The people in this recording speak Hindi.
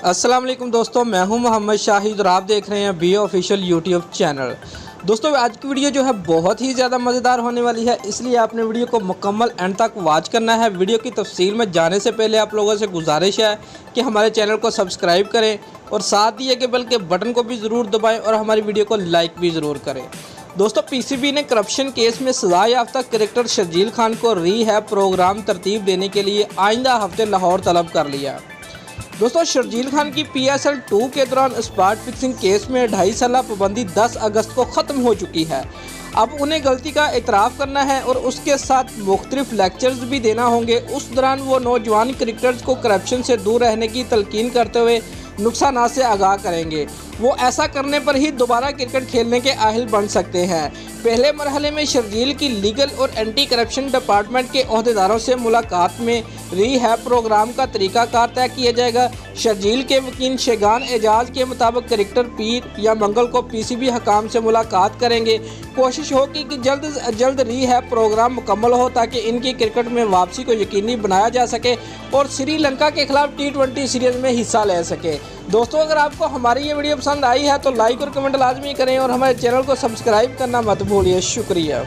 अस्सलाम वालेकुम दोस्तों, मैं हूं मोहम्मद शाहिद और आप देख रहे हैं बी ऑफिशियल यूट्यूब चैनल। दोस्तों आज की वीडियो जो है बहुत ही ज़्यादा मज़ेदार होने वाली है, इसलिए आपने वीडियो को मुकम्मल एंड तक वॉच करना है। वीडियो की तफसील में जाने से पहले आप लोगों से गुजारिश है कि हमारे चैनल को सब्सक्राइब करें और साथ दिए गए बेल के बटन को भी ज़रूर दबाएँ और हमारी वीडियो को लाइक भी ज़रूर करें। दोस्तों पीसीबी ने करप्शन केस में सजा याफ्ता क्रिकेटर शर्जील खान को रीहैब प्रोग्राम तरतीब देने के लिए आइंदा हफ्ते लाहौर तलब कर लिया। दोस्तों शर्जील खान की PSL 2 के दौरान स्पॉट फिक्सिंग केस में 2.5 साल पाबंदी 10 अगस्त को ख़त्म हो चुकी है। अब उन्हें गलती का इतराफ़ करना है और उसके साथ मुख्तलिफ लेक्चर्स भी देना होंगे। उस दौरान वो नौजवान क्रिकेटर्स को करप्शन से दूर रहने की तलकीन करते हुए नुकसानात से आगाह करेंगे। वो ऐसा करने पर ही दोबारा क्रिकेट खेलने के अहल बन सकते हैं। पहले मरहले में शर्जील की लीगल और एंटी करप्शन डिपार्टमेंट के अहदेदारों से मुलाकात में रीहैब प्रोग्राम का तरीक़ाकार तय किया जाएगा। शर्जील के वकील शेगान एजाज के मुताबिक क्रिकेटर पीर या मंगल को PCB हकाम से मुलाकात करेंगे। कोशिश होगी कि जल्द से जल्द रीहैब प्रोग्राम मुकम्मल हो ताकि इनकी क्रिकेट में वापसी को यकीनी बनाया जा सके और श्रीलंका के खिलाफ T20 सीरीज़ में हिस्सा ले सके। दोस्तों अगर आपको हमारी ये वीडियो पसंद आई है तो लाइक और कमेंट लाजमी करें और हमारे चैनल को सब्सक्राइब करना मत भूलिए। शुक्रिया।